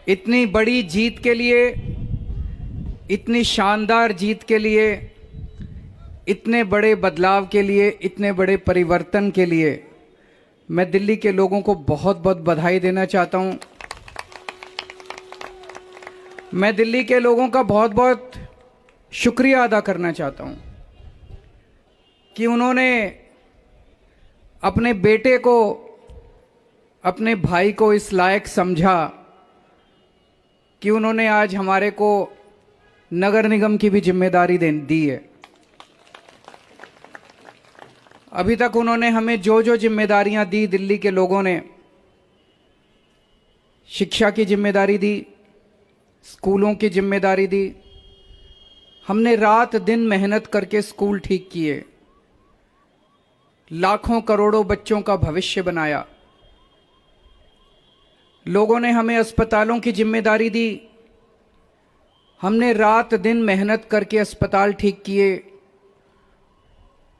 इतनी बड़ी जीत के लिए, इतनी शानदार जीत के लिए, इतने बड़े बदलाव के लिए, इतने बड़े परिवर्तन के लिए मैं दिल्ली के लोगों को बहुत बहुत बधाई देना चाहता हूं। मैं दिल्ली के लोगों का बहुत बहुत शुक्रिया अदा करना चाहता हूं कि उन्होंने अपने बेटे को, अपने भाई को इस लायक समझा कि उन्होंने आज हमारे को नगर निगम की भी जिम्मेदारी दी है। अभी तक उन्होंने हमें जो जो जिम्मेदारियां दी, दिल्ली के लोगों ने शिक्षा की जिम्मेदारी दी, स्कूलों की जिम्मेदारी दी। हमने रात दिन मेहनत करके स्कूल ठीक किए, लाखों करोड़ों बच्चों का भविष्य बनाया। लोगों ने हमें अस्पतालों की जिम्मेदारी दी, हमने रात दिन मेहनत करके अस्पताल ठीक किए,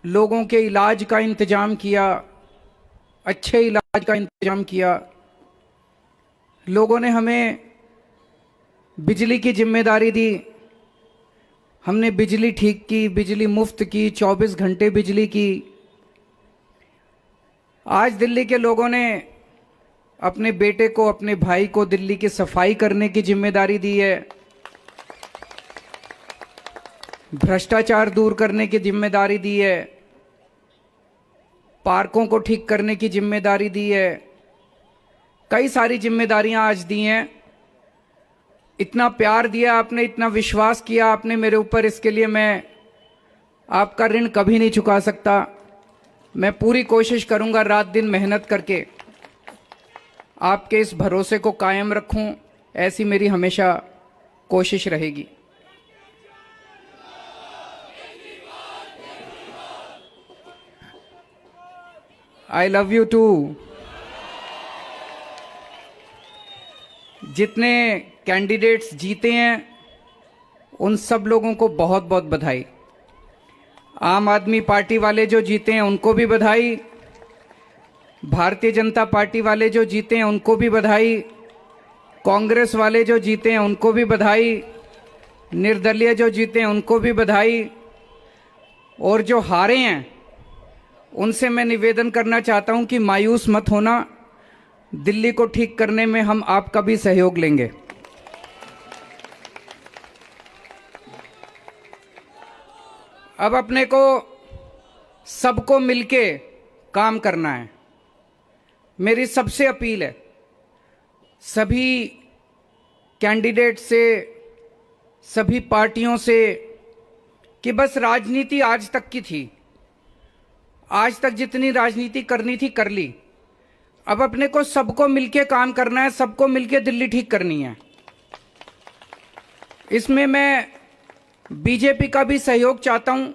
लोगों के इलाज का इंतजाम किया, अच्छे इलाज का इंतजाम किया। लोगों ने हमें बिजली की जिम्मेदारी दी, हमने बिजली ठीक की, बिजली मुफ्त की, 24 घंटे बिजली की। आज दिल्ली के लोगों ने अपने बेटे को, अपने भाई को दिल्ली की सफाई करने की जिम्मेदारी दी है, भ्रष्टाचार दूर करने की जिम्मेदारी दी है, पार्कों को ठीक करने की जिम्मेदारी दी है। कई सारी जिम्मेदारियां आज दी हैं। इतना प्यार दिया आपने, इतना विश्वास किया आपने मेरे ऊपर, इसके लिए मैं आपका ऋण कभी नहीं चुका सकता। मैं पूरी कोशिश करूंगा रात दिन मेहनत करके आपके इस भरोसे को कायम रखूं, ऐसी मेरी हमेशा कोशिश रहेगी। I love you too. जितने कैंडिडेट्स जीते हैं उन सब लोगों को बहुत बहुत बधाई। आम आदमी पार्टी वाले जो जीते हैं उनको भी बधाई, भारतीय जनता पार्टी वाले जो जीते हैं उनको भी बधाई, कांग्रेस वाले जो जीते हैं उनको भी बधाई, निर्दलीय जो जीते हैं उनको भी बधाई, और जो हारे हैं उनसे मैं निवेदन करना चाहता हूं कि मायूस मत होना, दिल्ली को ठीक करने में हम आपका भी सहयोग लेंगे। अब अपने को सबको मिलके काम करना है। मेरी सबसे अपील है सभी कैंडिडेट से, सभी पार्टियों से, कि बस राजनीति आज तक की थी, आज तक जितनी राजनीति करनी थी कर ली। अब अपने को सबको मिलके काम करना है, सबको मिलके दिल्ली ठीक करनी है। इसमें मैं बीजेपी का भी सहयोग चाहता हूं,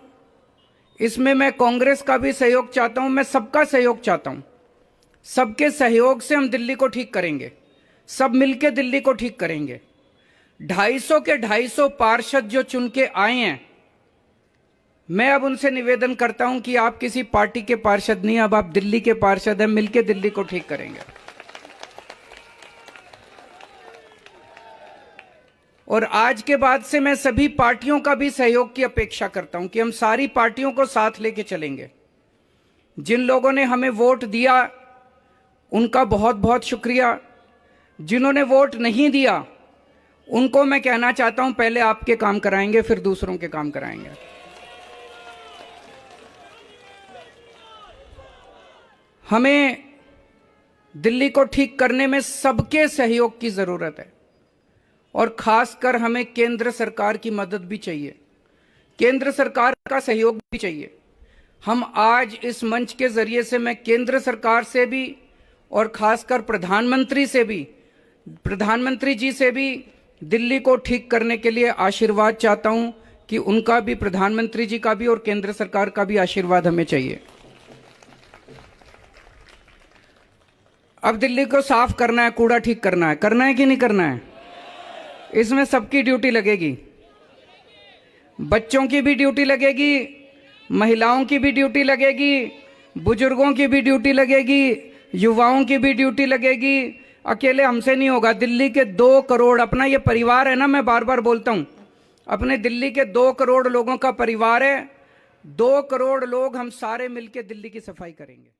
इसमें मैं कांग्रेस का भी सहयोग चाहता हूं, मैं सबका सहयोग चाहता हूं। सबके सहयोग से हम दिल्ली को ठीक करेंगे, सब मिलके दिल्ली को ठीक करेंगे। 250 के 250 पार्षद जो चुन के आए हैं, मैं अब उनसे निवेदन करता हूं कि आप किसी पार्टी के पार्षद नहीं, अब आप दिल्ली के पार्षद हैं, मिलके दिल्ली को ठीक करेंगे। और आज के बाद से मैं सभी पार्टियों का भी सहयोग की अपेक्षा करता हूं कि हम सारी पार्टियों को साथ लेके चलेंगे। जिन लोगों ने हमें वोट दिया उनका बहुत बहुत शुक्रिया, जिन्होंने वोट नहीं दिया उनको मैं कहना चाहता हूं पहले आपके काम कराएंगे फिर दूसरों के काम कराएंगे। हमें दिल्ली को ठीक करने में सबके सहयोग की जरूरत है, और खासकर हमें केंद्र सरकार की मदद भी चाहिए, केंद्र सरकार का सहयोग भी चाहिए। हम आज इस मंच के जरिए से मैं केंद्र सरकार से भी और खासकर प्रधानमंत्री से भी, प्रधानमंत्री जी से भी दिल्ली को ठीक करने के लिए आशीर्वाद चाहता हूं कि उनका भी, प्रधानमंत्री जी का भी और केंद्र सरकार का भी आशीर्वाद हमें चाहिए। अब दिल्ली को साफ करना है, कूड़ा ठीक करना है कि नहीं करना है? इसमें सबकी ड्यूटी लगेगी, बच्चों की भी ड्यूटी लगेगी, महिलाओं की भी ड्यूटी लगेगी, बुजुर्गों की भी ड्यूटी लगेगी, युवाओं की भी ड्यूटी लगेगी, अकेले हमसे नहीं होगा। दिल्ली के 2 करोड़, अपना ये परिवार है ना, मैं बार बार बोलता हूं, अपने दिल्ली के 2 करोड़ लोगों का परिवार है। 2 करोड़ लोग हम सारे मिलकर दिल्ली की सफाई करेंगे।